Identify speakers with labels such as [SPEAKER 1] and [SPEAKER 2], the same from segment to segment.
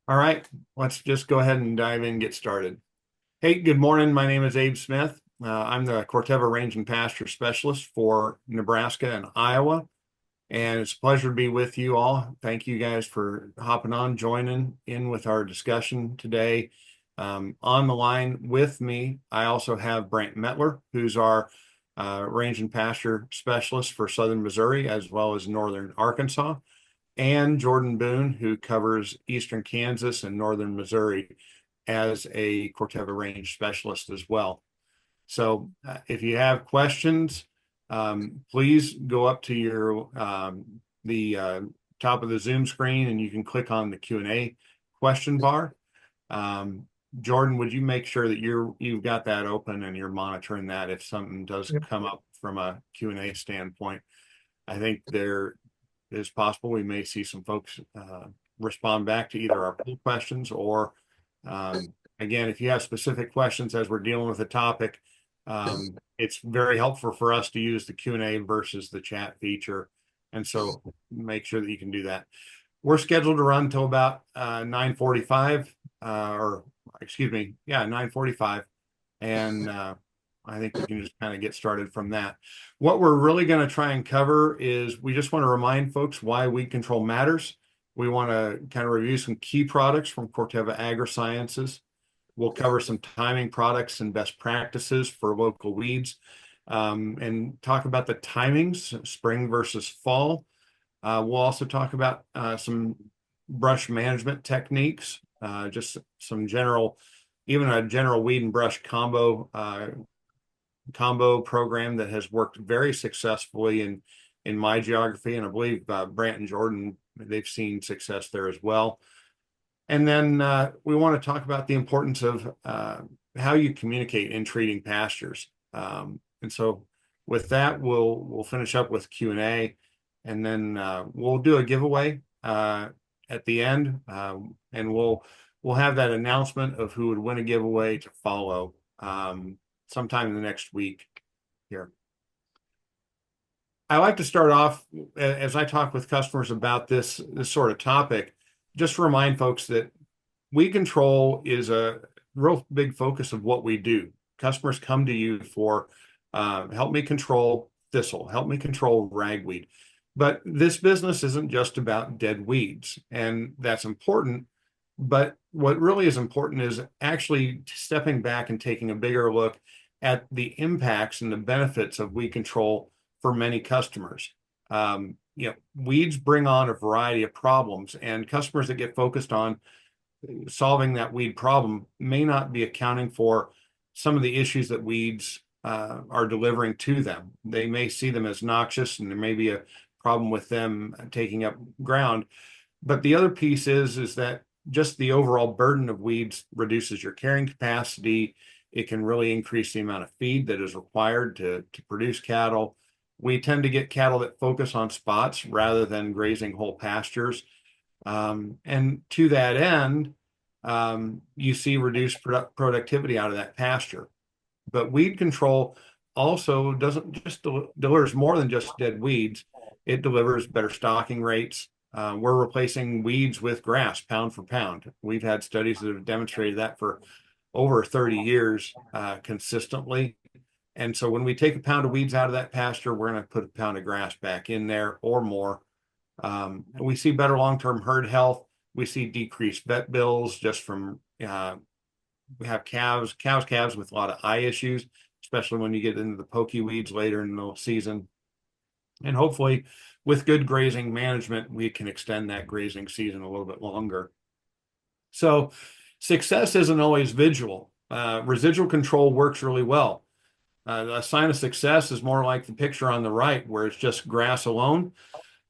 [SPEAKER 1] All right, let's just go ahead and dive in and get started. Hey, good morning. My name is Abe Smith. I'm the Corteva Range and Pasture Specialist for Nebraska and Iowa, and it's a pleasure to be with you all. Thank you guys for hopping on, joining in with our discussion today. On the line with me, I also have Brant Metler, who's our Range and Pasture Specialist for Southern Missouri as well as Northern Arkansas, and Jordan Boone, who covers Eastern Kansas and Northern Missouri as a Corteva range specialist as well. So if you have questions, please go up to your the top of the Zoom screen and you can click on the Q&A question bar. Jordan, would you make sure that you've got that open and you're monitoring that if something does
[SPEAKER 2] Yep.
[SPEAKER 1] come up from a Q&A standpoint? I think there is possible we may see some folks respond back to either our poll questions or, again, if you have specific questions as we're dealing with a topic, it's very helpful for us to use the Q&A versus the chat feature. And so make sure that you can do that. We're scheduled to run until about 9:45, or excuse me, yeah, 9:45. And I think we can just kind of get started from that. What we're really going to try and cover is we just want to remind folks why weed control matters. We want to kind of review some key products from Corteva Agrisciences. We'll cover some timing products and best practices for local weeds, and talk about the timings, spring versus fall. We'll also talk about some brush management techniques, just some general, even a general weed and brush combo program that has worked very successfully in my geography, and I believe Brant and Jordan, they've seen success there as well. And then we want to talk about the importance of how you communicate in treating pastures. And so with that, we'll finish up with Q&A, and then we'll do a giveaway at the end, and we'll have that announcement of who would win a giveaway to follow sometime in the next week here. I like to start off as I talk with customers about this sort of topic, just to remind folks that weed control is a real big focus of what we do. Customers come to you for help me control thistle, help me control ragweed. But this business isn't just about dead weeds, and that's important. But what really is important is actually stepping back and taking a bigger look at the impacts and the benefits of weed control for many customers. Weeds bring on a variety of problems, and customers that get focused on solving that weed problem may not be accounting for some of the issues that weeds are delivering to them. They may see them as noxious, and there may be a problem with them taking up ground. But the other piece is that just the overall burden of weeds reduces your carrying capacity. It can really increase the amount of feed that is required to produce cattle. We tend to get cattle that focus on spots rather than grazing whole pastures. And to that end, you see reduced productivity out of that pasture. But weed control also doesn't just delivers more than just dead weeds. It delivers better stocking rates. We're replacing weeds with grass pound for pound. We've had studies that have demonstrated that for over 30 years consistently. And so when we take a pound of weeds out of that pasture, we're going to put a pound of grass back in there or more. We see better long-term herd health. We see decreased vet bills just from, we have calves with a lot of eye issues, especially when you get into the pokey weeds later in the season. And hopefully with good grazing management, we can extend that grazing season a little bit longer. So success isn't always visual. Residual control works really well. A sign of success is more like the picture on the right, where it's just grass alone.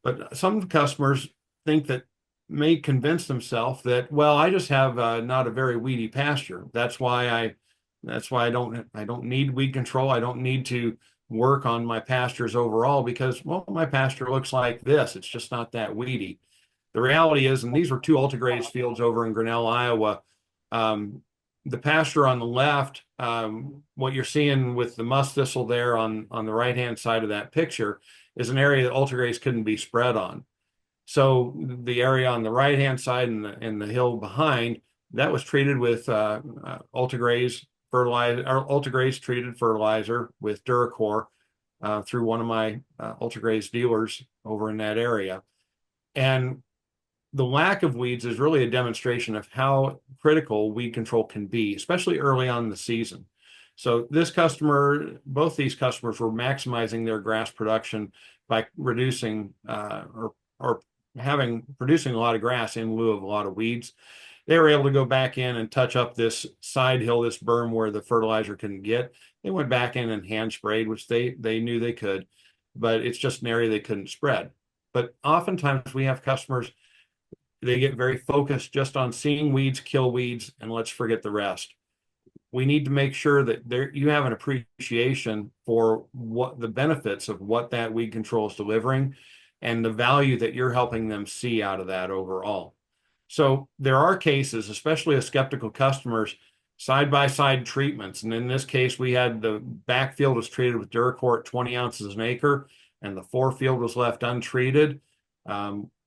[SPEAKER 1] But some customers may convince themselves that, well, I just have not a very weedy pasture. That's why I don't need weed control. I don't need to work on my pastures overall because, well, my pasture looks like this. It's just not that weedy. The reality is, and these were two ultigraze fields over in Grinnell, Iowa. The pasture on the left, what you're seeing with the musk thistle there on the right-hand side of that picture is an area that ultigraze couldn't be spread on. So the area on the right-hand side and the hill behind, that was treated with UltraGraze fertilizer, or UltraGraze treated fertilizer with Duracor through one of my UltraGraze dealers over in that area. And the lack of weeds is really a demonstration of how critical weed control can be, especially early on in the season. So this customer, both these customers were maximizing their grass production by reducing or having producing a lot of grass in lieu of a lot of weeds. They were able to go back in and touch up this side hill, this berm where the fertilizer couldn't get. They went back in and hand sprayed, which they knew they could, but it's just an area they couldn't spread. But oftentimes we have customers, they get very focused just on seeing weeds kill weeds and let's forget the rest. We need to make sure that there you have an appreciation for what the benefits of what that weed control is delivering and the value that you're helping them see out of that overall. So there are cases, especially with skeptical customers, side by side treatments. And in this case, we had the backfield was treated with Duracor at 20 ounces an acre, and the forefield was left untreated.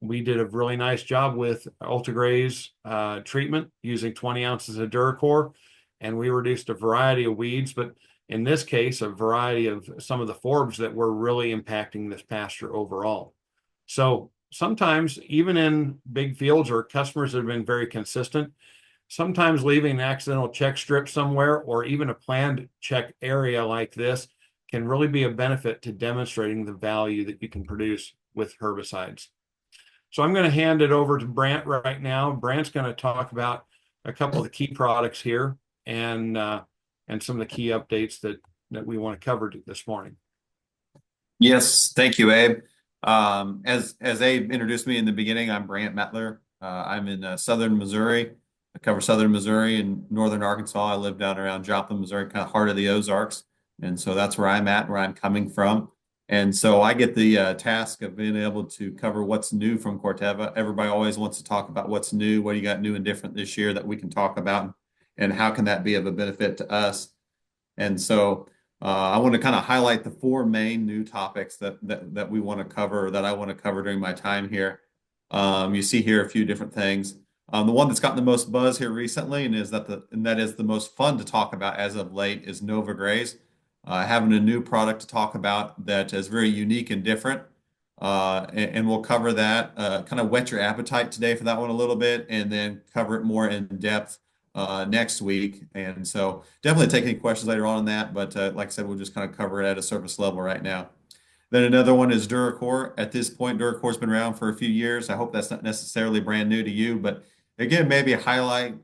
[SPEAKER 1] We did a really nice job with UltraGraze treatment using 20 ounces of Duracor, and we reduced a variety of weeds, but in this case, a variety of some of the forbs that were really impacting this pasture overall. So sometimes, even in big fields or customers that have been very consistent, sometimes leaving an accidental check strip somewhere or even a planned check area like this can really be a benefit to demonstrating the value that you can produce with herbicides. So I'm going to hand it over to Brant right now. Brant's going to talk about a couple of the key products here and some of the key updates that we want to cover this morning.
[SPEAKER 2] Yes, thank you, Abe. As Abe introduced me in the beginning, I'm Brant Mettler. I'm in southern Missouri. I cover southern Missouri and northern Arkansas. I live down around Joplin, Missouri, kind of heart of the Ozarks. And so that's where I'm at, where I'm coming from. And so I get the task of being able to cover what's new from Corteva. Everybody always wants to talk about what's new, what you got new and different this year that we can talk about, and how can that be of a benefit to us. And so I want to kind of highlight the four main new topics that we want to cover, that I want to cover during my time here. You see here a few different things. The one that's gotten the most buzz here recently, and that is the most fun to talk about as of late, is NovaGraz. Having a new product to talk about that is very unique and different. And we'll cover that, kind of whet your appetite today for that one a little bit, and then cover it more in depth next week. And so definitely take any questions later on that. But like I said, we'll just kind of cover it at a surface level right now. Then another one is Duracor. At this point, Duracor's been around for a few years. I hope that's not necessarily brand new to you, but again, maybe highlight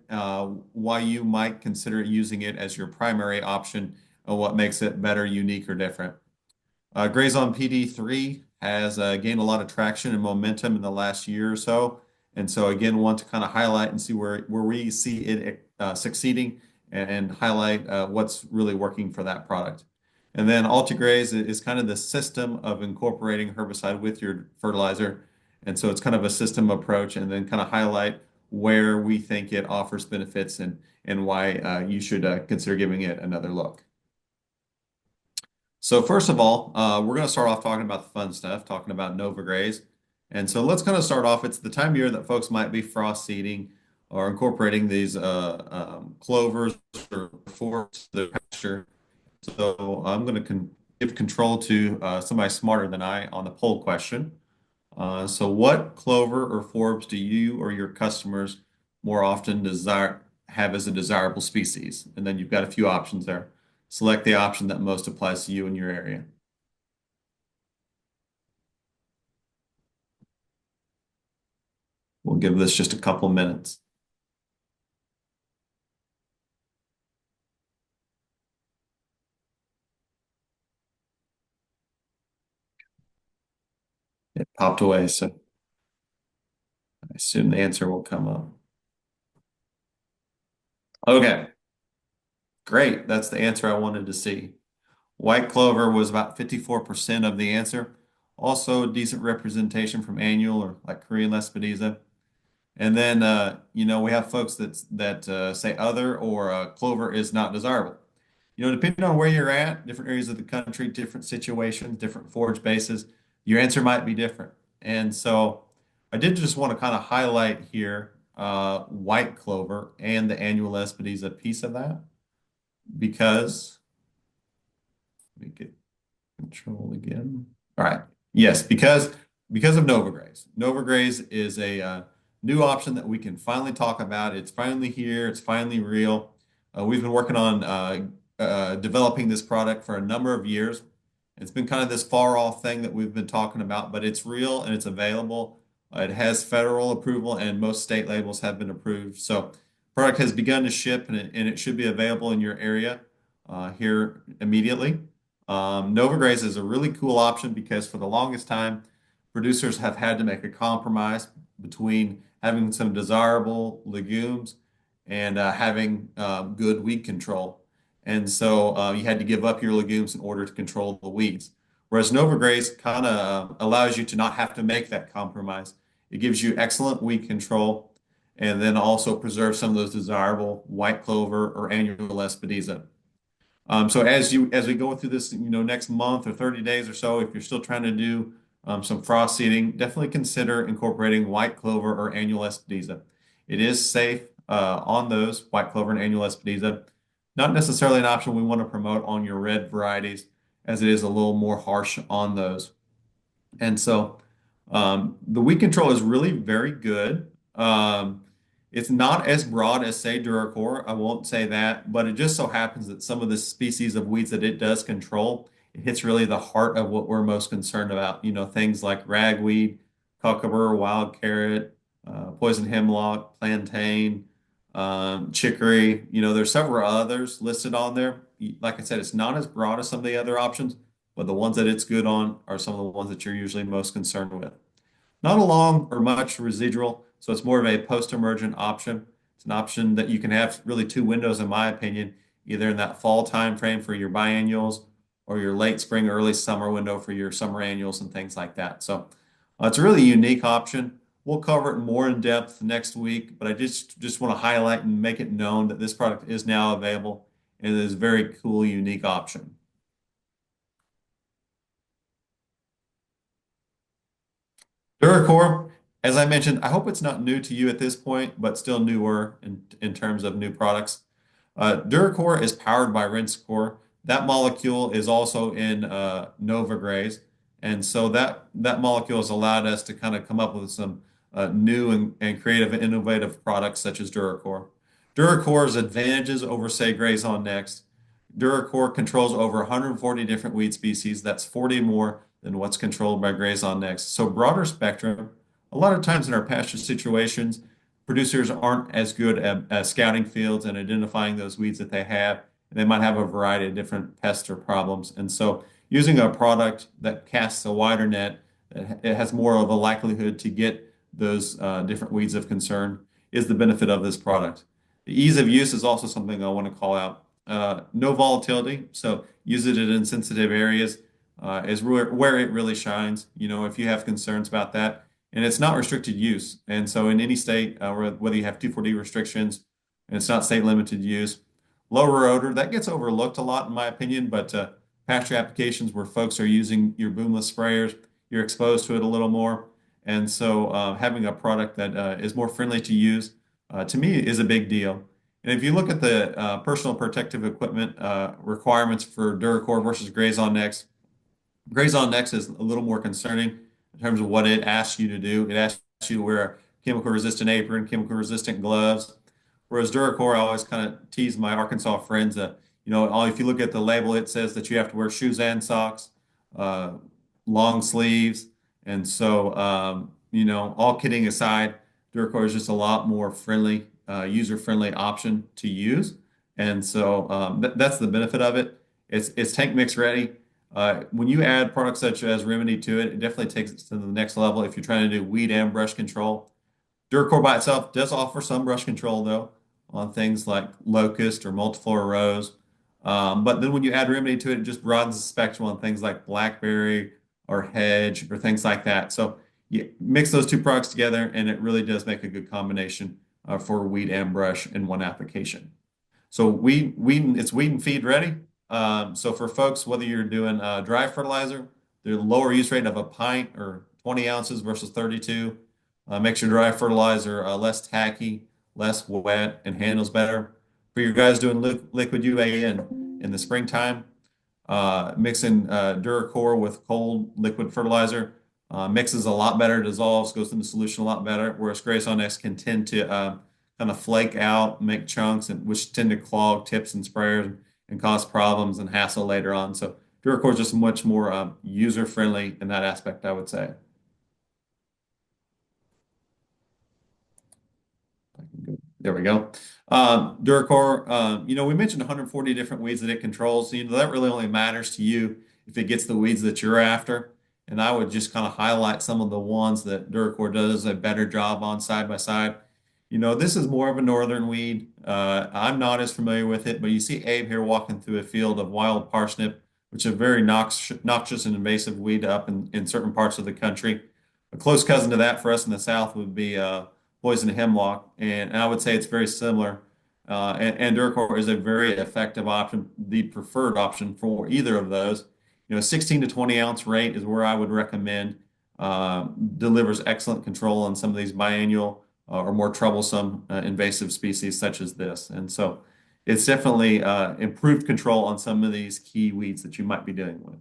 [SPEAKER 2] why you might consider using it as your primary option and what makes it better, unique, or different. GrazonPD3 has gained a lot of traction and momentum in the last year or so. And so again, want to kind of highlight and see where we see it succeeding and highlight what's really working for that product. And then UltraGraze is kind of the system of incorporating herbicide with your fertilizer. And so it's kind of a system approach, and then kind of highlight where we think it offers benefits and why you should consider giving it another look. So first of all, we're going to start off talking about the fun stuff, talking about NovaGraz. And so let's kind of start off. It's the time of year that folks might be frost seeding or incorporating these clovers or forbs to their pasture. So I'm going to give control to somebody smarter than I on the poll question. So what clover or forbs do you or your customers more often have as a desirable species? And then you've got a few options there. Select the option that most applies to you in your area. We'll give this just a couple minutes. It popped away, so I assume the answer will come up. Okay, great. That's the answer I wanted to see. White clover was about 54% of the answer. Also, a decent representation from annual or like Korean Lespedeza. And then, we have folks that say other or clover is not desirable. Depending on where you're at, different areas of the country, different situations, different forage bases, your answer might be different. And so I did just want to kind of highlight here white clover and the annual Espades a piece of that because let me get control again. All right. Yes, because of NovaGraz. NovaGraz is a new option that we can finally talk about. It's finally here. It's finally real. We've been working on developing this product for a number of years. It's been kind of this far off thing that we've been talking about, but it's real and it's available. It has federal approval and most state labels have been approved. So product has begun to ship and it should be available in your area here immediately. NovaGraz is a really cool option because for the longest time, producers have had to make a compromise between having some desirable legumes and having good weed control. And so you had to give up your legumes in order to control the weeds. Whereas NovaGraz kind of allows you to not have to make that compromise. It gives you excellent weed control and then also preserves some of those desirable white clover or annual Espadiza. So as we go through this, next month or 30 days or so, if you're still trying to do some frost seeding, definitely consider incorporating white clover or annual Espadiza. It is safe on those white clover and annual Espadiza. Not necessarily an option we want to promote on your red varieties, as it is a little more harsh on those. And so the weed control is really very good. It's not as broad as, say, Duracor. I won't say that, but it just so happens that some of the species of weeds that it does control, it hits really the heart of what we're most concerned about. Things like ragweed, cucumber, wild carrot, poison hemlock, plantain, chicory. There's several others listed on there. Like I said, it's not as broad as some of the other options, but the ones that it's good on are some of the ones that you're usually most concerned with. Not a long or much residual, so it's more of a post-emergent option. It's an option that you can have really two windows, in my opinion, either in that fall time frame for your biennials or your late spring, early summer window for your summer annuals and things like that. So it's a really unique option. We'll cover it more in depth next week, but I just want to highlight and make it known that this product is now available and it is a very cool, unique option. Duracor, as I mentioned, I hope it's not new to you at this point, but still newer in terms of new products. Duracor is powered by Rinskor. That molecule is also in NovaGraz. And so that molecule has allowed us to kind of come up with some new and creative and innovative products such as Duracor. Duracor's advantages over, say, Grazon Next. Duracor controls over 140 different weed species. That's 40 more than what's controlled by Grazon Next. So broader spectrum. A lot of times in our pasture situations, producers aren't as good at scouting fields and identifying those weeds that they have. And they might have a variety of different pests or problems. And so using a product that casts a wider net, it has more of a likelihood to get those different weeds of concern is the benefit of this product. The ease of use is also something I want to call out. No volatility, so use it in sensitive areas is where it really shines. If you have concerns about that, and it's not restricted use. And so in any state, whether you have 2,4-D restrictions and it's not state limited use, lower odor, that gets overlooked a lot in my opinion, but pasture applications where folks are using your boomless sprayers, you're exposed to it a little more. And so having a product that is more friendly to use, to me, is a big deal. And if you look at the personal protective equipment requirements for Duracor versus Grazon Next, Grazon Next is a little more concerning in terms of what it asks you to do. It asks you to wear a chemical resistant apron, chemical resistant gloves. Whereas Duracor, I always kind of tease my Arkansas friends that, if you look at the label, it says that you have to wear shoes and socks, uh, long sleeves. And so, all kidding aside, Duracor is just a lot more friendly, user-friendly option to use. And so that's the benefit of it. It's tank mix ready. When you add products such as Remedy to it, it definitely takes it to the next level if you're trying to do weed and brush control. Duracor by itself does offer some brush control though on things like locust or multiflora rose. But then when you add Remedy to it, it just broadens the spectrum on things like blackberry or hedge or things like that. So you mix those two products together and it really does make a good combination for weed and brush in one application. So it's weed and feed ready. So for folks, whether you're doing dry fertilizer, the lower use rate of a pint or 20 ounces versus 32, Makes your dry fertilizer less tacky, less wet, and handles better. For you guys doing liquid UAN in the springtime, mixing Duracor with cold liquid fertilizer mixes a lot better, dissolves, goes in the solution a lot better, whereas Grazon X can tend to kind of flake out, make chunks, and which tend to clog tips and sprayers and cause problems and hassle later on. So Duracor is just much more user-friendly in that aspect, I would say. There we go. Duracor, we mentioned 140 different weeds that it controls. So, that really only matters to you if it gets the weeds that you're after. And I would just kind of highlight some of the ones that Duracor does a better job on side by side. This is more of a northern weed. I'm not as familiar with it, but you see Abe here walking through a field of wild parsnip, which is a very noxious and invasive weed up in certain parts of the country. A close cousin to that for us in the South would be poison hemlock, and I would say it's very similar. And Duracor is a very effective option, the preferred option for either of those. 16 to 20 ounce rate is where I would recommend. Delivers excellent control on some of these biennial or more troublesome invasive species such as this. And so it's definitely improved control on some of these key weeds that you might be dealing with.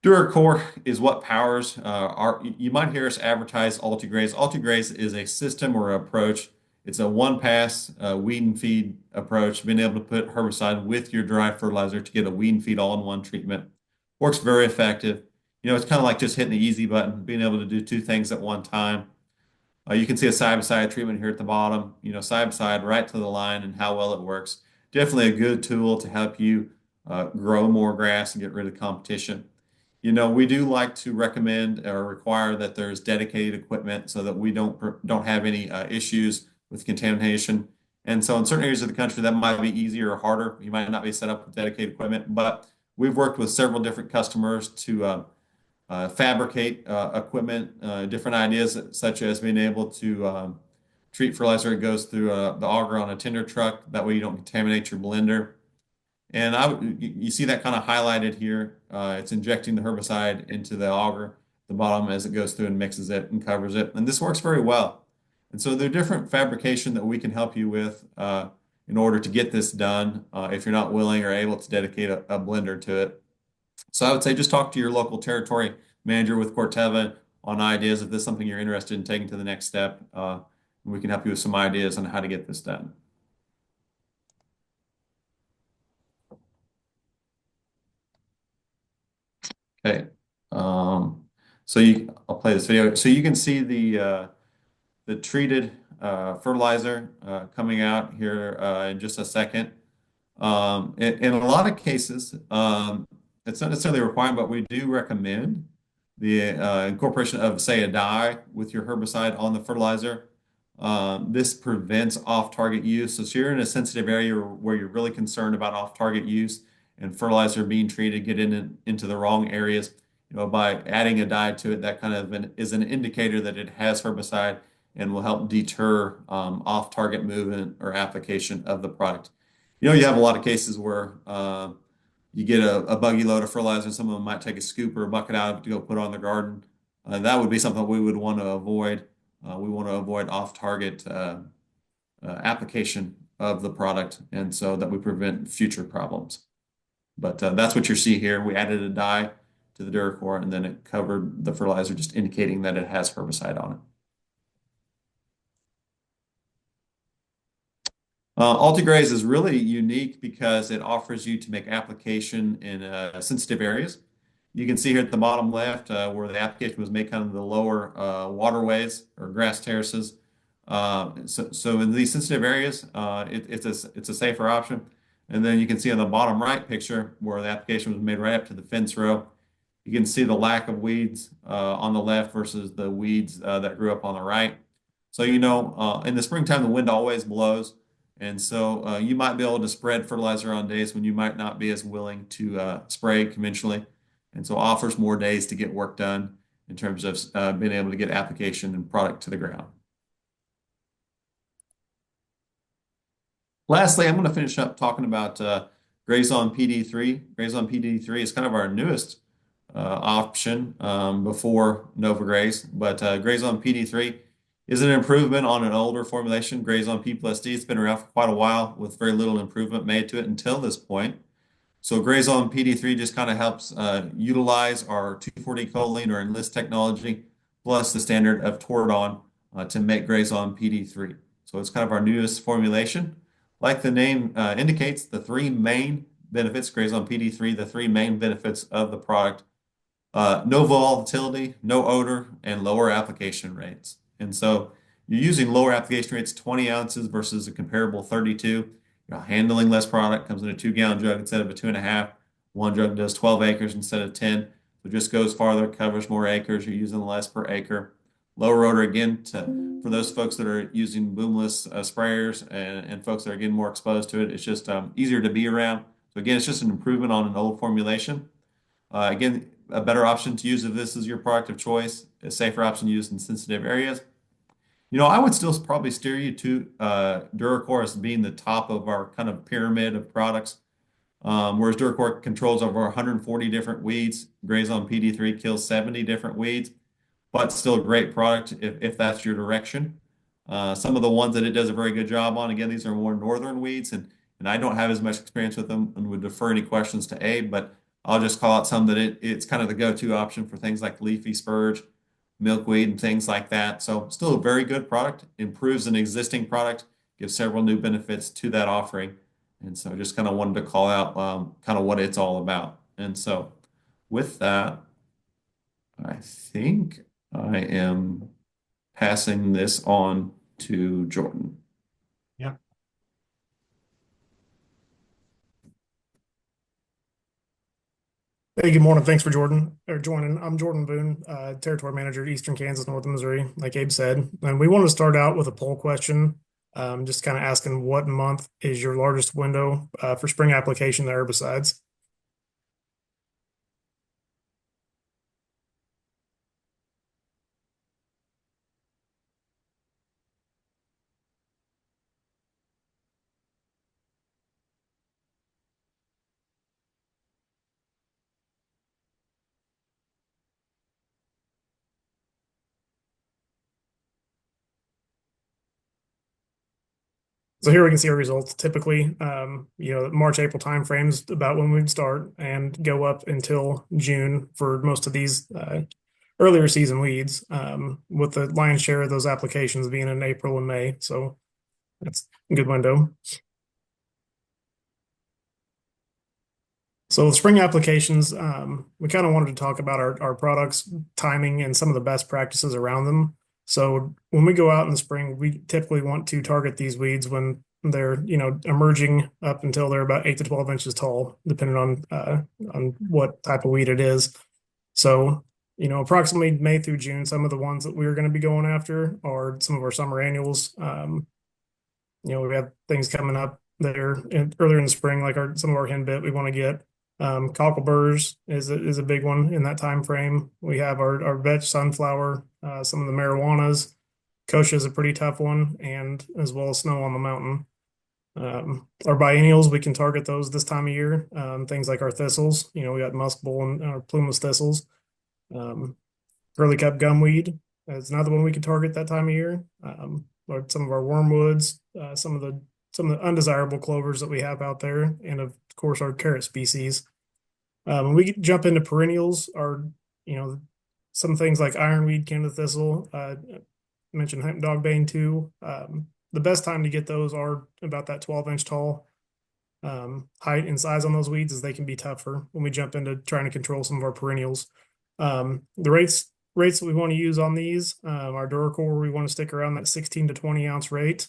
[SPEAKER 2] Duracor is what powers you might hear us advertise UltiGraze. UltiGraze is a system or approach. It's a one-pass weed and feed approach, being able to put herbicide with your dry fertilizer to get a weed and feed all-in-one treatment. Works very effective. It's kind of like just hitting the easy button, being able to do two things at one time. You can see a side-by-side treatment here at the bottom, side-by-side right to the line and how well it works. Definitely a good tool to help you grow more grass and get rid of competition. We do like to recommend or require that there's dedicated equipment so that we don't have any issues with contamination. And so in certain areas of the country, that might be easier or harder. You might not be set up with dedicated equipment, but we've worked with several different customers to fabricate equipment, different ideas, such as being able to treat fertilizer. It goes through the auger on a tender truck. That way you don't contaminate your blender. And you see that kind of highlighted here. It's injecting the herbicide into the auger, the bottom as it goes through and mixes it and covers it. And this works very well. And so there are different fabrication that we can help you with in order to get this done if you're not willing or able to dedicate a blender to it. So I would say just talk to your local territory manager with Corteva on ideas if this is something you're interested in taking to the next step. We can help you with some ideas on how to get this done. Okay. I'll play this video. So you can see the treated fertilizer coming out here in just a second. In a lot of cases, it's not necessarily a requirement, but we do recommend the incorporation of, say, a dye with your herbicide on the fertilizer. This prevents off-target use. So if you're in a sensitive area where you're really concerned about off-target use and fertilizer being treated, get into the wrong areas, by adding a dye to it, that kind of is an indicator that it has herbicide and will help deter off-target movement or application of the product. You have a lot of cases where you get a buggy load of fertilizer, and some of them might take a scoop or a bucket out of it to go put on the garden. That would be something we would want to avoid. We want to avoid off-target application of the product, and so that we prevent future problems. But that's what you see here. We added a dye to the Duracor, and then it covered the fertilizer, just indicating that it has herbicide on it. UltiGraze is really unique because it offers you to make application in sensitive areas. You can see here at the bottom left where the application was made kind of the lower waterways or grass terraces. So in these sensitive areas, it's a safer option. And then you can see on the bottom right picture where the application was made right up to the fence row. You can see the lack of weeds on the left versus the weeds that grew up on the right. So, in the springtime, the wind always blows. And so you might be able to spread fertilizer on days when you might not be as willing to spray conventionally. And so offers more days to get work done in terms of being able to get application and product to the ground. Lastly, I'm going to finish up talking about GrazonPD3. GrazonPD3 is kind of our newest option before NovaGraz, but GrazonPD3 is an improvement on an older formulation, Grazon P plus D. It's been around for quite a while with very little improvement made to it until this point. So Grazon PD3 just kind of helps utilize our 2,4-D choline or enlist technology plus the standard of Tordon to make Grazon PD3. So it's kind of our newest formulation. Like the name indicates, the three main benefits, Grazon PD3, the three main benefits of the product: no volatility, no odor, and lower application rates. And so you're using lower application rates, 20 ounces versus a comparable 32. You're handling less product, comes in a 2-gallon jug instead of a 2.5. One jug does 12 acres instead of 10. So it just goes farther, covers more acres. You're using less per acre. Lower odor, again, for those folks that are using boomless sprayers and folks that are getting more exposed to it, it's just easier to be around. So again, it's just an improvement on an old formulation. Again, a better option to use if this is your product of choice, a safer option used in sensitive areas. I would still probably steer you to Duracor as being the top of our kind of pyramid of products. Whereas Duracor controls over 140 different weeds, Grazon PD3 kills 70 different weeds, but still a great product if that's your direction. Some of the ones that it does a very good job on, again, these are more northern weeds, and I don't have as much experience with them and would defer any questions to Abe, but I'll just call out some that it's kind of the go-to option for things like leafy spurge, milkweed, and things like that. So still a very good product, improves an existing product, gives several new benefits to that offering. And so just kind of wanted to call out kind of what it's all about. And so with that, I think I am passing this on to Jordan.
[SPEAKER 1] Yeah.
[SPEAKER 3] Hey, good morning. Thanks for joining. I'm Jordan Boone, Territory Manager at Eastern Kansas, Northern Missouri, like Abe said. And we want to start out with a poll question, just kind of asking what month is your largest window for spring application of herbicides? So here we can see our results. Typically, March, April timeframes about when we'd start and go up until June for most of these earlier season weeds, with the lion's share of those applications being in April and May. So that's a good window. So with spring applications, we kind of wanted to talk about our products, timing, and some of the best practices around them. So when we go out in the spring, we typically want to target these weeds when they're, emerging up until they're about 8 to 12 inches tall, depending on what type of weed it is. So, approximately May through June, some of the ones that we're going to be going after are some of our summer annuals. We have things coming up that are earlier in the spring, like some of our henbit we want to get. Cockleburs is a big one in that time frame. We have our vetch sunflower, some of the marijuanas. Kochia is a pretty tough one, and as well as snow on the mountain. Our biennials, we can target those this time of year. Things like our thistles, we got muskbull and our plumeless thistles. Curly cup gumweed is another one we can target that time of year. Or some of our wormwoods, some of the undesirable clovers that we have out there, and of course our carrot species. When we jump into perennials, some things like ironweed, Canada thistle, mentioned hemp dogbane too. The best time to get those are about that 12-inch tall. Height and size on those weeds, as they can be tougher when we jump into trying to control some of our perennials. The rates that we want to use on these, our Duracor, we want to stick around that 16 to 20 ounce rate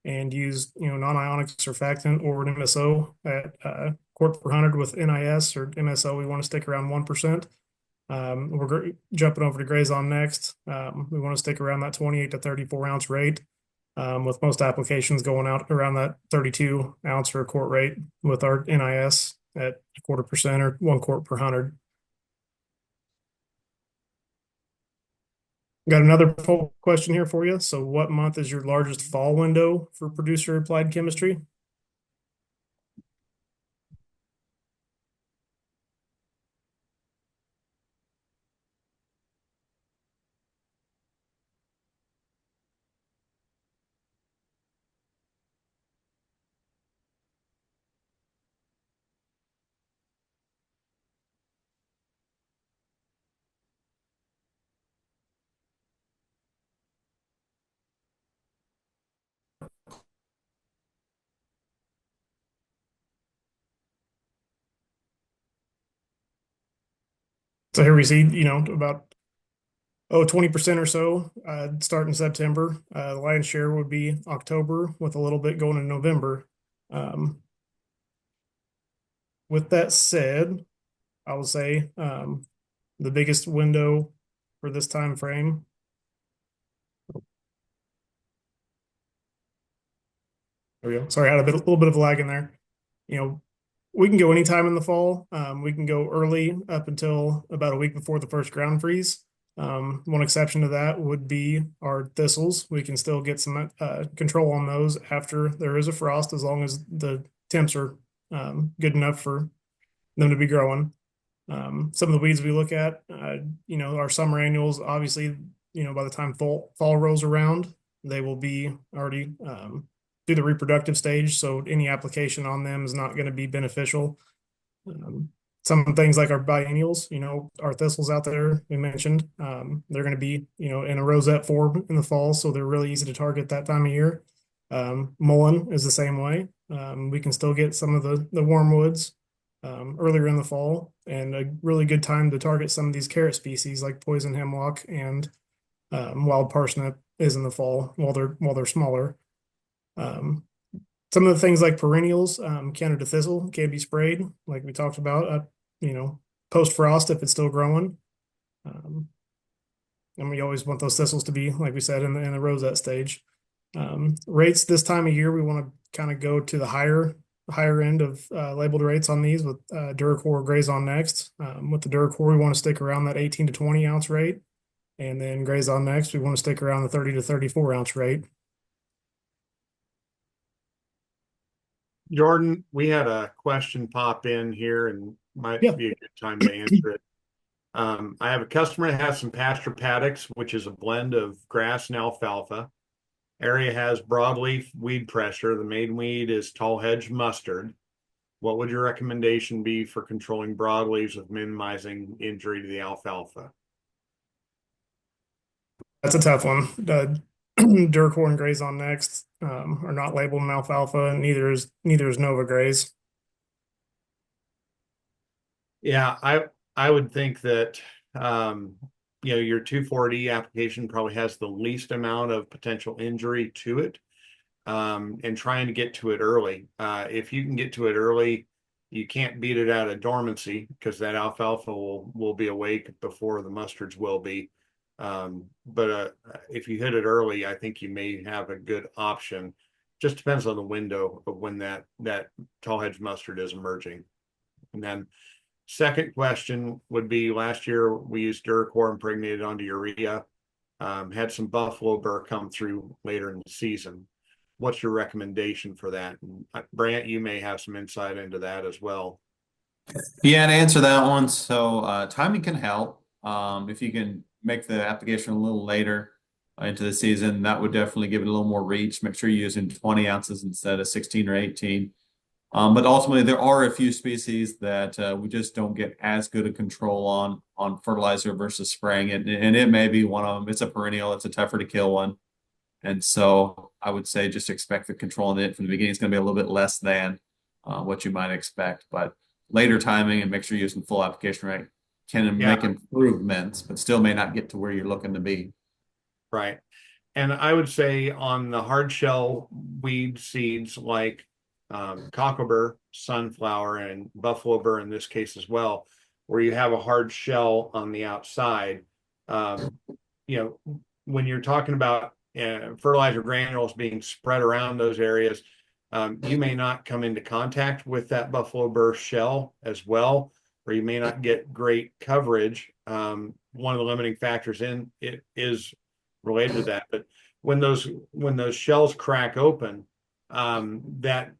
[SPEAKER 3] and use, non-ionic surfactant or an MSO at quart per 100 with NIS or MSO. We want to stick around 1%. We're jumping over to Grazon next. We want to stick around that 28 to 34 ounce rate, with most applications going out around that 32 ounce or a quart rate with our NIS at 0.25% or 1 quart per 100. Got another poll question here for you. So what month is your largest fall window for producer applied chemistry? So here we see, about 20% or so start in September. The lion's share would be October, with a little bit going in November. With that said, I would say the biggest window for this time frame. There we go. Sorry, I had a little bit of lag in there. We can go anytime in the fall. We can go early up until about a week before the first ground freeze. One exception to that would be our thistles. We can still get some control on those after there is a frost, as long as the temps are good enough for them to be growing. Some of the weeds we look at, our summer annuals, obviously, by the time fall rolls around, they will be already through the reproductive stage. So any application on them is not going to be beneficial. Some things like our biennials, our thistles out there we mentioned, they're going to be, in a rosette form in the fall. So they're really easy to target that time of year. Mullein is the same way. We can still get some of the wormwoods earlier in the fall, and a really good time to target some of these carrot species like poison hemlock and wild parsnip is in the fall while they're smaller. Some of the things like perennials, Canada thistle can be sprayed, like we talked about, post frost if it's still growing. And we always want those thistles to be, like we said, in the rosette stage. Rates this time of year, we want to kind of go to the higher end of labeled rates on these with Duracor or Grazon Next. With the Duracor, we want to stick around that 18 to 20 ounce rate. And then Grazon Next, we want to stick around the 30 to 34 ounce rate.
[SPEAKER 1] Jordan, we had a question pop in here and might
[SPEAKER 3] Yeah.
[SPEAKER 1] be a good time to answer it. I have a customer that has some pasture paddocks, which is a blend of grass and alfalfa. Area has broadleaf weed pressure. The main weed is tall hedge mustard. What would your recommendation be for controlling broadleaves with minimizing injury to the alfalfa?
[SPEAKER 3] That's a tough one. Duracor and Grazon Next are not labeled in alfalfa, and neither is NovaGraz.
[SPEAKER 1] Yeah, I would think that your 2,4-D application probably has the least amount of potential injury to it, and trying to get to it early. If you can get to it early, you can't beat it out of dormancy, because that alfalfa will be awake before the mustards will be. But if you hit it early, I think you may have a good option. Just depends on the window of when that tall hedge mustard is emerging. And then second question would be, last year we used Duracor impregnated onto urea, had some buffalo burr come through later in the season. What's your recommendation for that? And Brant, you may have some insight into that as well.
[SPEAKER 2] Yeah, to answer that one, so timing can help. If you can make the application a little later into the season, that would definitely give it a little more reach. Make sure you're using 20 ounces instead of 16 or 18. But ultimately, there are a few species that we just don't get as good a control on fertilizer versus spraying it. And it may be one of them. It's a perennial. It's a tougher to kill one. And so I would say just expect the control on it from the beginning is going to be a little bit less than what you might expect. But later timing and make sure you're using full application rate can make improvements, but still may not get to where you're looking to be.
[SPEAKER 1] Right. And I would say on the hard shell weed seeds like cocklebur, sunflower, and buffalo burr in this case as well, where you have a hard shell on the outside, when you're talking about fertilizer granules being spread around those areas, you may not come into contact with that buffalo burr shell as well, or you may not get great coverage. One of the limiting factors in it is related to that. But when those shells crack open, that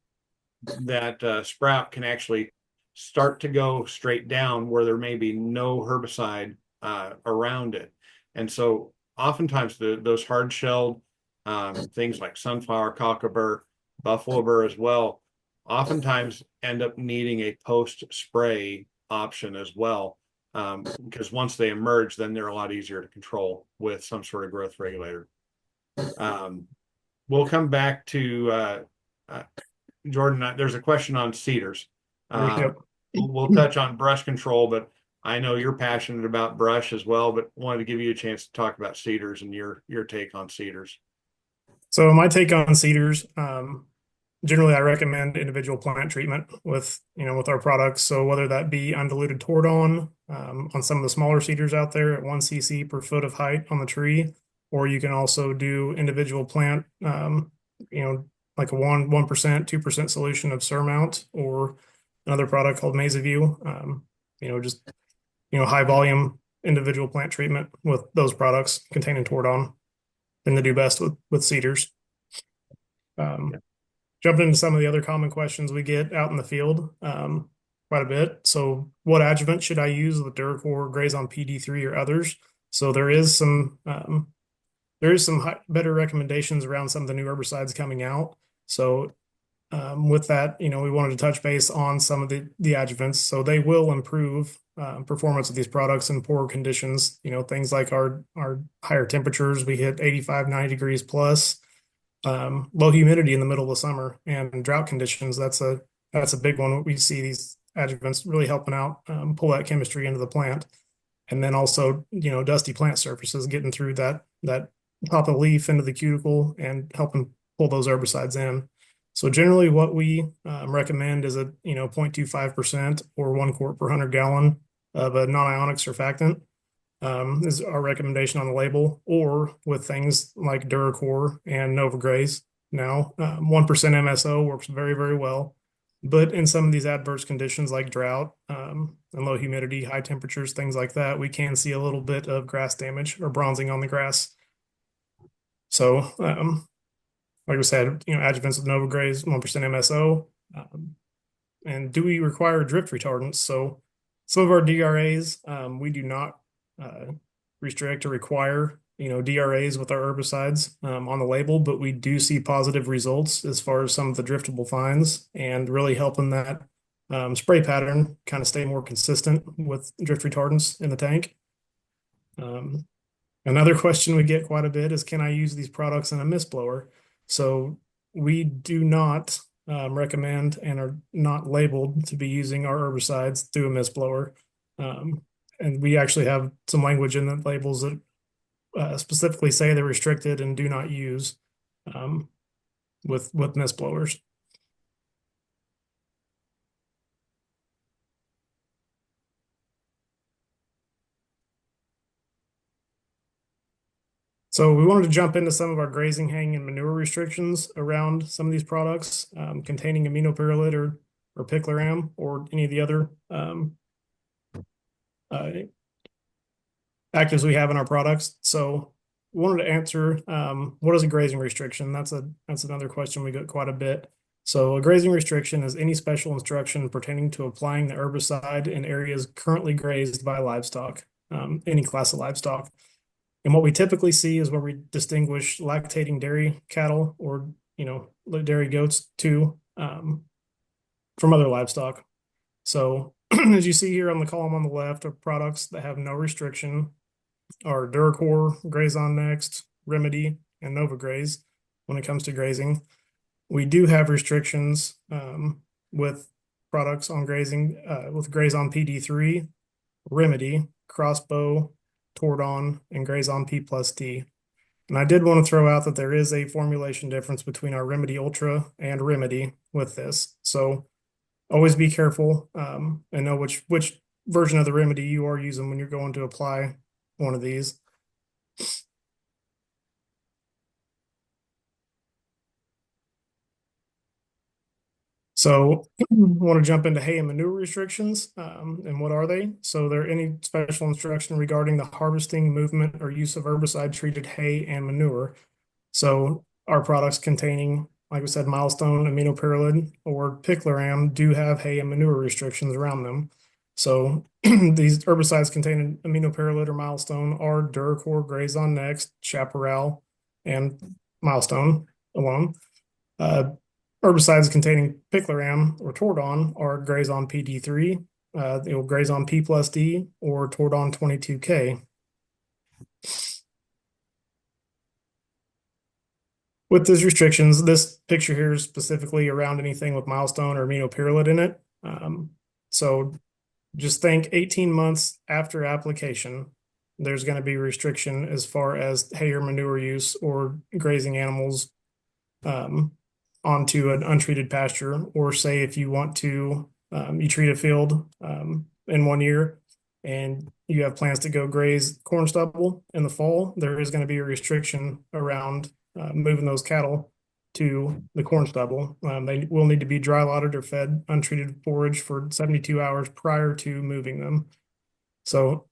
[SPEAKER 1] sprout can actually start to go straight down where there may be no herbicide around it. And so oftentimes those hard shelled things like sunflower, cocklebur, buffalo burr as well, oftentimes end up needing a post spray option as well, because once they emerge, then they're a lot easier to control with some sort of growth regulator. We'll come back to Jordan. There's a question on cedars. We'll touch on brush control, but I know you're passionate about brush as well, but wanted to give you a chance to talk about cedars and your take on cedars.
[SPEAKER 3] So my take on cedars, generally I recommend individual plant treatment with, with our products. So whether that be undiluted Tordon, on some of the smaller cedars out there at 1 cc per foot of height on the tree, or you can also do individual plant, like a 1%, 2% solution of Surmount, or another product called Mesaview. Just, high volume individual plant treatment with those products containing Tordon, and they do best with cedars. Jumping into some of the other common questions we get out in the field, quite a bit. So what adjuvant should I use with Duracor, GrazonPD3, or others? So there is some better recommendations around some of the new herbicides coming out. So with that, we wanted to touch base on some of the adjuvants. So they will improve performance of these products in poor conditions. Things like our higher temperatures, we hit 85, 90 degrees plus. Low humidity in the middle of the summer and drought conditions. That's a big one. We see these adjuvants really helping out, pull that chemistry into the plant. And then also, dusty plant surfaces, getting through that top of the leaf into the cuticle and helping pull those herbicides in. So generally what we recommend is a 0.25% or 1 quart per 100 gallon of a non-ionic surfactant. Is our recommendation on the label, or with things like Duracor and NovaGraz. Now, 1% MSO works very, very well, but in some of these adverse conditions like drought, and low humidity, high temperatures, things like that, we can see a little bit of grass damage or bronzing on the grass. So, like I said, adjuvants with NovaGraz, 1% MSO. And do we require drift retardants? So some of our DRAs, we do not restrict or require DRAs with our herbicides on the label, but we do see positive results as far as some of the driftable fines, and really helping that spray pattern kind of stay more consistent with drift retardants in the tank. Another question we get quite a bit is, can I use these products in a mist blower? So we do not recommend and are not labeled to be using our herbicides through a mist blower. And we actually have some language in the labels that specifically say they're restricted and do not use with mist blowers. So we wanted to jump into some of our grazing, hang, and manure restrictions around some of these products containing aminopyrrolate or picloram or any of the other actives we have in our products. So we wanted to answer what is a grazing restriction? That's another question we get quite a bit. So a grazing restriction is any special instruction pertaining to applying the herbicide in areas currently grazed by livestock, any class of livestock. And what we typically see is where we distinguish lactating dairy cattle or, dairy goats too, from other livestock. So as you see here on the column on the left are products that have no restriction are Duracor, Grazon Next, Remedy, and NovaGraz when it comes to grazing. We do have restrictions with products on grazing with GrazonPD3, Remedy, Crossbow, Tordon, and GrazonP plus D. And I did want to throw out that there is a formulation difference between our Remedy Ultra and Remedy with this. So always be careful and know which version of the Remedy you are using when you're going to apply one of these. So I want to jump into hay and manure restrictions. And what are they? So there any special instruction regarding the harvesting, movement, or use of herbicide treated hay and manure. So our products containing, like I said, milestone, aminopyrrolate, or picloram do have hay and manure restrictions around them. So these herbicides containing aminopyrrolate or milestone are Duracor, Grazon Next, Chaparral, and milestone alone. Herbicides containing picloram or Tordon are GrazonPD3, GrazonP plus D, or Tordon 22K. With those restrictions, this picture here is specifically around anything with milestone or aminopyrrolate in it. So just think 18 months after application, there's going to be restriction as far as hay or manure use or grazing animals onto an untreated pasture. Or say if you want to, you treat a field in 1 year and you have plans to go graze corn stubble in the fall, there is going to be a restriction around moving those cattle to the corn stubble. They will need to be dry lotted or fed untreated forage for 72 hours prior to moving them. So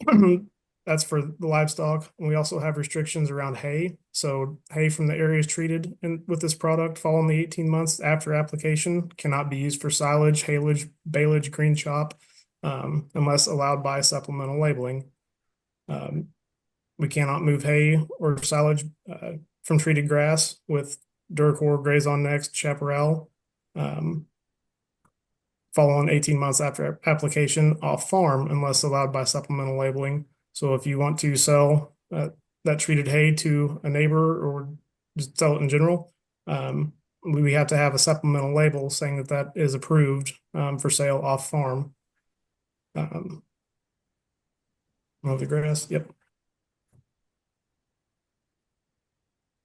[SPEAKER 3] that's for the livestock. And we also have restrictions around hay. So hay from the areas treated with this product following the 18 months after application cannot be used for silage, haylage, baleage, green chop, unless allowed by supplemental labeling. We cannot move hay or silage from treated grass with Duracor, GrazonNext, Chaparral, following 18 months after application off farm unless allowed by supplemental labeling. So if you want to sell that treated hay to a neighbor or just sell it in general, we have to have a supplemental label saying that that is approved for sale off farm. NovaGraz, yep.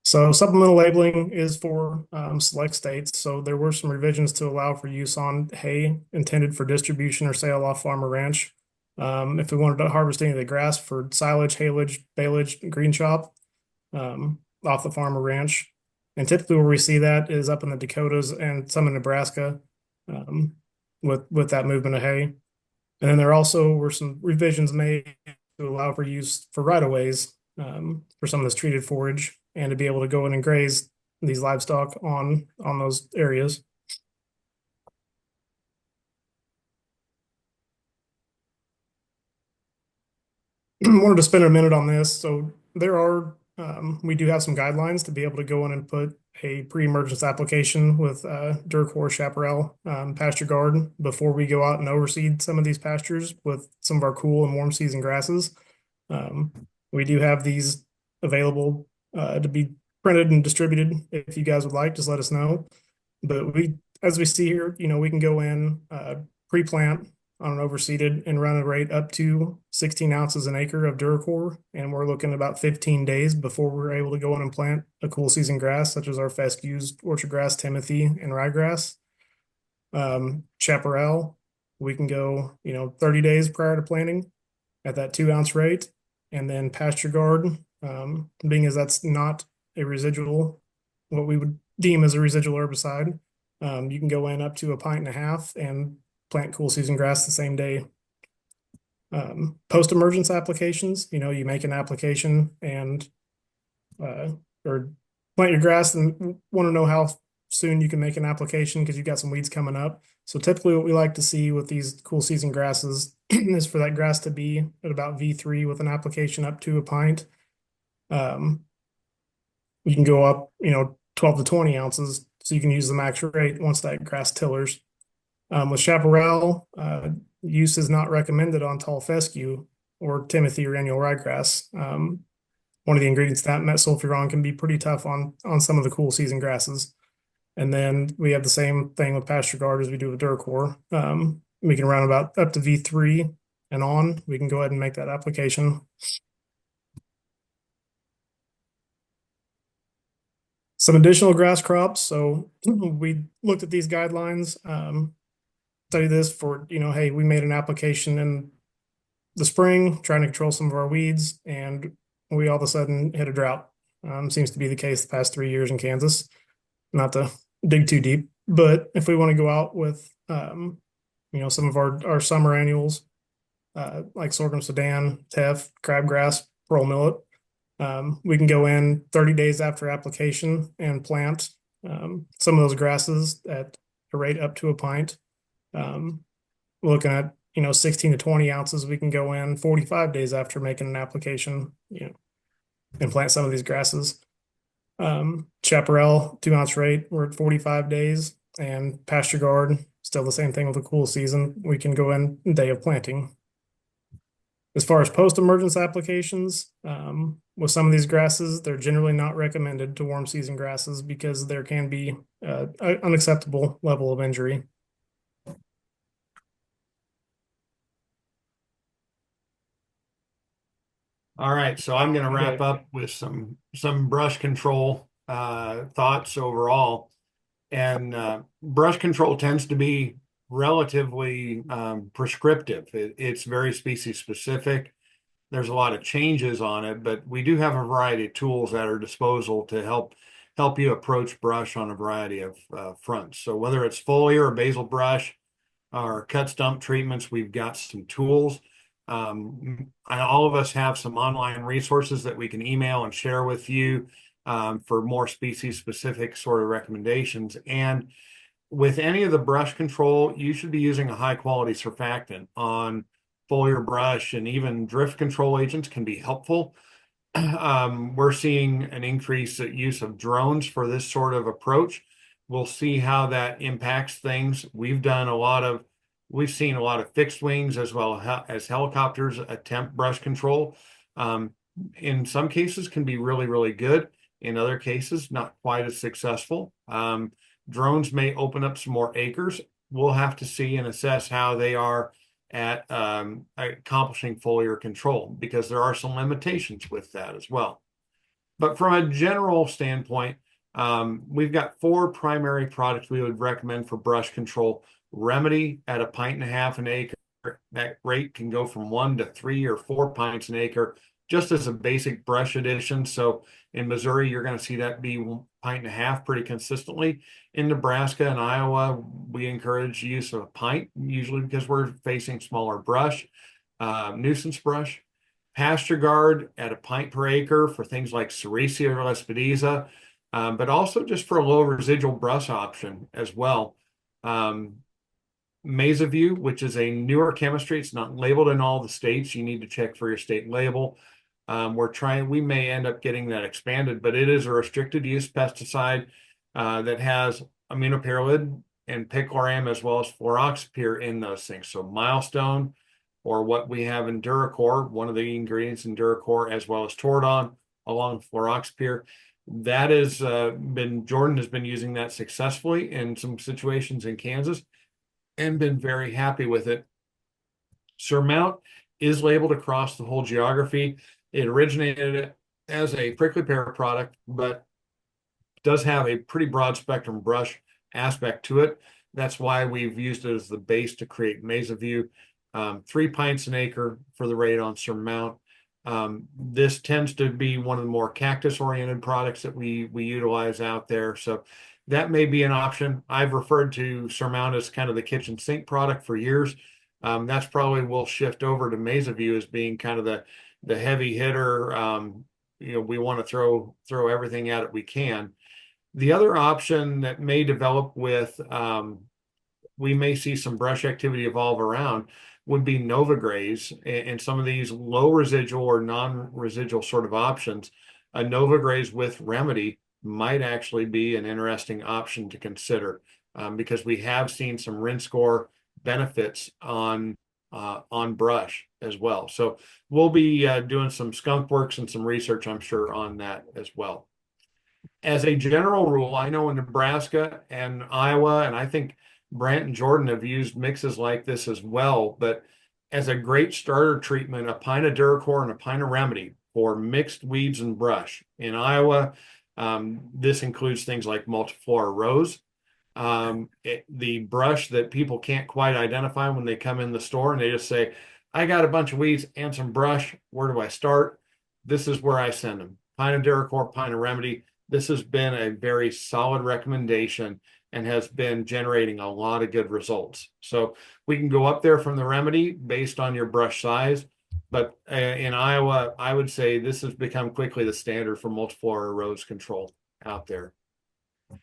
[SPEAKER 3] So supplemental labeling is for select states. So there were some revisions to allow for use on hay intended for distribution or sale off farm or ranch. If we wanted to harvest any of the grass for silage, haylage, baleage, green chop off the farm or ranch. And typically where we see that is up in the Dakotas and some in Nebraska with that movement of hay. And then there also were some revisions made to allow for use for right-of-ways for some of this treated forage and to be able to go in and graze these livestock on those areas. Wanted to spend a minute on this. So there are, we do have some guidelines to be able to go in and put a pre-emergence application with Duracor, Chaparral, Pasture Guard before we go out and overseed some of these pastures with some of our cool and warm season grasses. We do have these available to be printed and distributed. If you guys would like, just let us know. But as we see here, we can go in pre-plant on an overseeded and run a rate up to 16 ounces an acre of Duracor. And we're looking about 15 days before we're able to go in and plant a cool season grass, such as our fescues, orchard grass, timothy, and ryegrass. Chaparral, we can go, 30 days prior to planting at that 2-ounce rate. And then Pasture Guard, being as that's not a residual, what we would deem as a residual herbicide, you can go in up to 1.5 pints and plant cool season grass the same day. Post-emergence applications, you make an application and or plant your grass and want to know how soon you can make an application because you've got some weeds coming up. So typically what we like to see with these cool season grasses is for that grass to be at about V3 with an application up to 1 pint. You can go up, 12 to 20 ounces, so you can use the max rate once that grass tillers. With Chaparral, use is not recommended on tall fescue or timothy or annual ryegrass. One of the ingredients that metsulfuron can be pretty tough on some of the cool season grasses. And then we have the same thing with Pasture Guard as we do with Duracor. We can run about up to V3 and on. We can go ahead and make that application. Some additional grass crops. So we looked at these guidelines, study this for, hey, we made an application in the spring trying to control some of our weeds, and we all of a sudden hit a drought. Seems to be the case the past 3 years in Kansas. Not to dig too deep, but if we want to go out with, some of our summer annuals, like sorghum Sudan, teff, crabgrass, pearl millet, we can go in 30 days after application and plant some of those grasses at a rate up to 1 pint. Looking at 16 to 20 ounces, we can go in 45 days after making an application, and plant some of these grasses. Chaparral 2-ounce rate, we're at 45 days, and Pasture Guard still the same thing with a cool season. We can go in day of planting. As far as post-emergence applications, with some of these grasses, they're generally not recommended to warm season grasses because there can be an unacceptable level of injury.
[SPEAKER 1] All right, so I'm going to wrap
[SPEAKER 3] Okay.
[SPEAKER 1] up with some brush control thoughts overall. And brush control tends to be relatively prescriptive. It's very species specific. There's a lot of changes on it, but we do have a variety of tools at our disposal to help you approach brush on a variety of fronts. So whether it's foliar or basal brush or cut stump treatments, we've got some tools. All of us have some online resources that we can email and share with you for more species specific sort of recommendations. And with any of the brush control, you should be using a high quality surfactant on foliar brush, and even drift control agents can be helpful. We're seeing an increase in use of drones for this sort of approach. We'll see how that impacts things. We've seen a lot of fixed wings as well as helicopters attempt brush control. Um, in some cases can be really, really good. In other cases, not quite as successful. Drones may open up some more acres. We'll have to see and assess how they are at accomplishing foliar control, because there are some limitations with that as well. But from a general standpoint, we've got 4 primary products we would recommend for brush control. Remedy at 1.5 pints an acre. That rate can go from 1 to 3 or 4 pints an acre, just as a basic brush addition. So in Missouri, you're going to see that be 1.5 pints pretty consistently. In Nebraska and Iowa, we encourage use of a pint, usually because we're facing smaller brush, nuisance brush. Pasture Guard at 1 pint per acre for things like Sericea or Lespedeza, but also just for a low residual brush option as well. Mesaview, which is a newer chemistry. It's not labeled in all the states. You need to check for your state label. We may end up getting that expanded, but it is a restricted use pesticide that has aminopyrrolide and picoram as well as fluroxypyr in those things. So Milestone, or what we have in Duracor, one of the ingredients in Duracor, as well as Tordon, along with fluroxypyr. That has Jordan has been using that successfully in some situations in Kansas and been very happy with it. Surmount is labeled across the whole geography. It originated as a prickly pear product, but does have a pretty broad spectrum brush aspect to it. That's why we've used it as the base to create Mesaview. 3 pints an acre for the rate on Surmount. This tends to be one of the more cactus-oriented products that we utilize out there. So that may be an option. I've referred to Surmount as kind of the kitchen sink product for years. That's probably will shift over to Mesaview as being kind of the heavy hitter. We want to throw everything at it we can. The other option that may develop with we may see some brush activity evolve around would be NovaGraz, and some of these low residual or non-residual sort of options. A NovaGraz with Remedy might actually be an interesting option to consider, because we have seen some rinse score benefits on brush as well. So we'll be doing some skunk works and some research, I'm sure, on that as well. As a general rule, I know in Nebraska and Iowa, and I think Brant and Jordan have used mixes like this as well, but as a great starter treatment, a pint of Duracor and a pint of Remedy for mixed weeds and brush. In Iowa, this includes things like multiflora rose. The brush that people can't quite identify when they come in the store and they just say, I got a bunch of weeds and some brush. Where do I start? This is where I send them. Pint of Duracor, pint of Remedy. This has been a very solid recommendation and has been generating a lot of good results. So we can go up there from the Remedy based on your brush size. But in Iowa, I would say this has become quickly the standard for multiflora rose control out there. A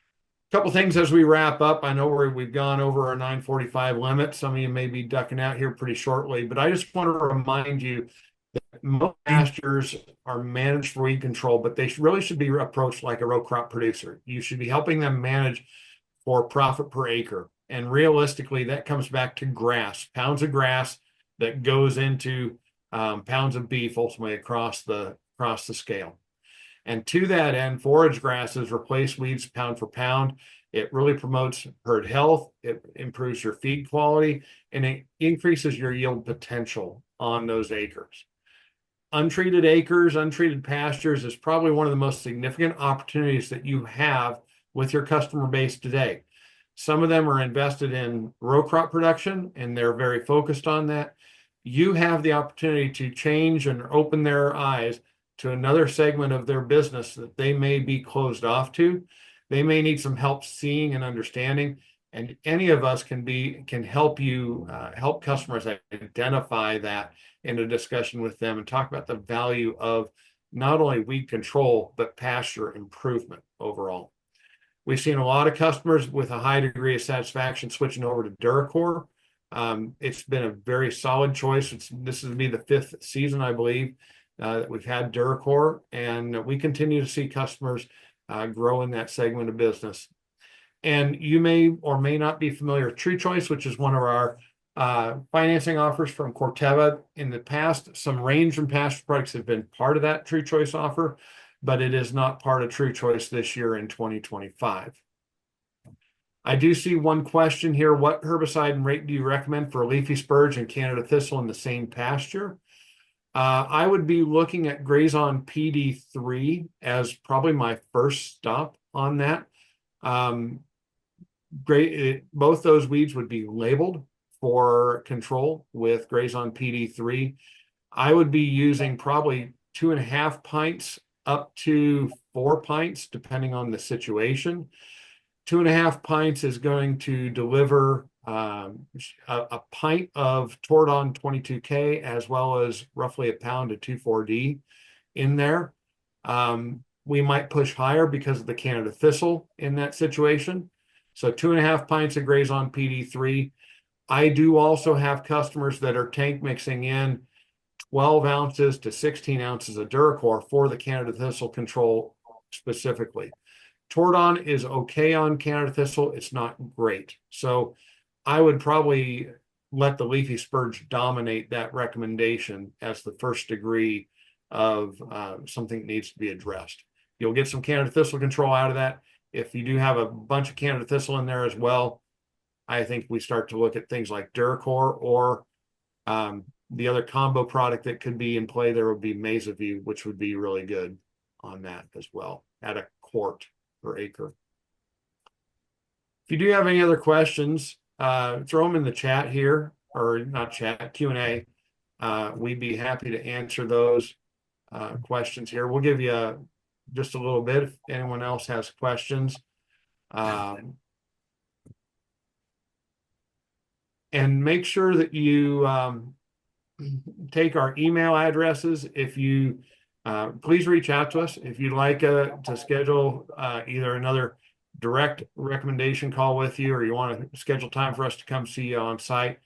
[SPEAKER 1] couple things as we wrap up. I know we've gone over our 9:45 limit. Some of you may be ducking out here pretty shortly, but I just want to remind you that most pastures are managed for weed control, but they really should be approached like a row crop producer. You should be helping them manage for profit per acre. And realistically, that comes back to grass, pounds of grass that goes into pounds of beef ultimately across the scale. And to that end, forage grasses replace weeds pound for pound. It really promotes herd health. It improves your feed quality, and it increases your yield potential on those acres. untreated acres, untreated pastures is probably one of the most significant opportunities that you have with your customer base today. Some of them are invested in row crop production and they're very focused on that. You have the opportunity to change and open their eyes to another segment of their business that they may be closed off to. They may need some help seeing and understanding, and any of us can help you help customers identify that in a discussion with them and talk about the value of not only weed control but pasture improvement overall. We've seen a lot of customers with a high degree of satisfaction switching over to Duracor. It's been a very solid choice. This will be the 5th season, I believe, that we've had Duracor, and we continue to see customers grow in that segment of business. And you may or may not be familiar with True Choice, which is one of our financing offers from Corteva. In the past, some range and pasture products have been part of that True Choice offer, but it is not part of True Choice this year in 2025. I do see one question here. What herbicide and rate do you recommend for leafy spurge and Canada thistle in the same pasture? I would be looking at GrazonPD3 as probably my first stop on that. Both those weeds would be labeled for control with GrazonPD3. I would be using probably 2.5 pints up to 4 pints, depending on the situation. 2.5 pints is going to deliver a pint of Tordon 22K as well as roughly a pound of 2,4-D in there. We might push higher because of the Canada thistle in that situation. So 2.5 pints of GrazonPD3. I do also have customers that are tank mixing in 12 ounces to 16 ounces of Duracor for the Canada thistle control specifically. Tordon is okay on Canada thistle. It's not great. So I would probably let the leafy spurge dominate that recommendation as the first degree of something that needs to be addressed. You'll get some Canada thistle control out of that. If you do have a bunch of Canada thistle in there as well, I think we start to look at things like Duracor, or the other combo product that could be in play there would be MesaView, which would be really good on that as well at a quart per acre. If you do have any other questions, throw them in the chat here, or not chat, Q&A. We'd be happy to answer those questions here. We'll give you just a little bit if anyone else has questions. And make sure that you take our email addresses. If you please reach out to us if you'd like to schedule either another direct recommendation call with you, or you want to schedule time for us to come see you on site.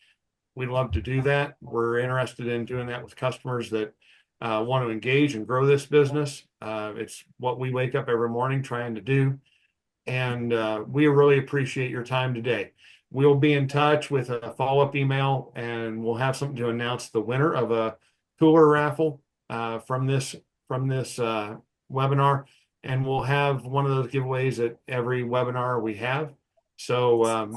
[SPEAKER 1] We'd love to do that. We're interested in doing that with customers that want to engage and grow this business. It's what we wake up every morning trying to do. And we really appreciate your time today. We'll be in touch with a follow-up email, and we'll have something to announce the winner of a cooler raffle from this webinar. And we'll have one of those giveaways at every webinar we have. So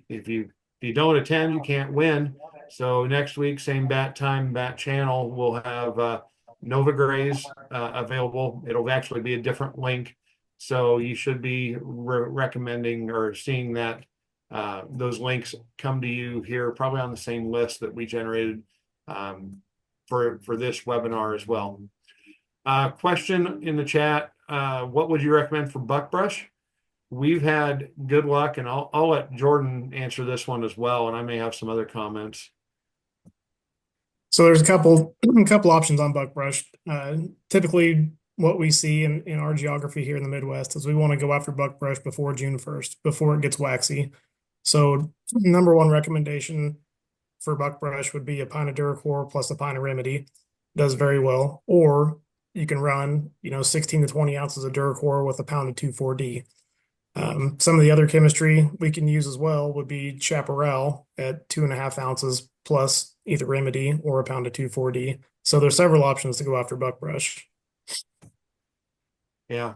[SPEAKER 1] if you don't attend, you can't win. So next week, same bat time, bat channel, we'll have NovaGraz available. It'll actually be a different link. So you should be recommending or seeing that those links come to you here, probably on the same list that we generated for this webinar as well. Question in the chat, what would you recommend for buckbrush? We've had good luck, and I'll let Jordan answer this one as well, and I may have some other comments.
[SPEAKER 3] So there's a couple options on buckbrush. Typically, what we see in our geography here in the Midwest is we want to go after buckbrush before June 1st, before it gets waxy. So number one recommendation for buckbrush would be a pint of Duracor plus a pint of Remedy. Does very well. Or you can run 16 to 20 ounces of Duracor with a pound of 2,4-D. Some of the other chemistry we can use as well would be Chaparral at 2.5 ounces plus either Remedy or a pound of 2,4-D. So there's several options to go after buckbrush.
[SPEAKER 1] Yeah,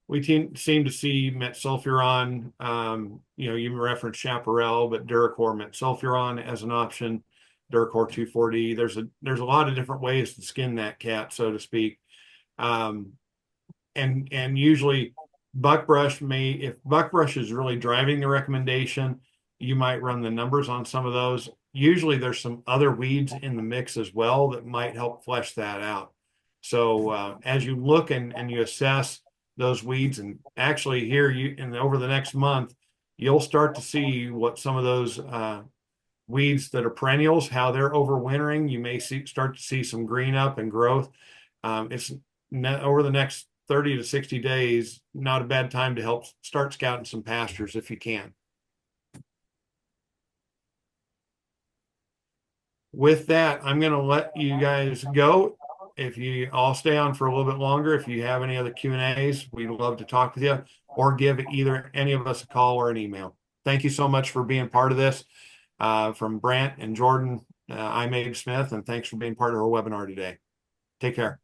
[SPEAKER 1] we seem to see metsulfuron. You referenced Chaparral, but Duracor metsulfuron as an option. Duracor 2,4-D. There's a lot of different ways to skin that cat, so to speak. And usually buckbrush if buckbrush is really driving the recommendation, you might run the numbers on some of those. Usually there's some other weeds in the mix as well that might help flesh that out. So as you look and you assess those weeds, and actually here over the next month, you'll start to see what some of those weeds that are perennials, how they're overwintering. You may start to see some green up and growth. It's over the next 30 to 60 days, not a bad time to help start scouting some pastures if you can. With that, I'm going to let you guys go. If you all stay on for a little bit longer, if you have any other Q&As, we'd love to talk with you, or give either any of us a call or an email. Thank you so much for being part of this. From Brant and Jordan, I'm Abe Smith, and thanks for being part of our webinar today. Take care.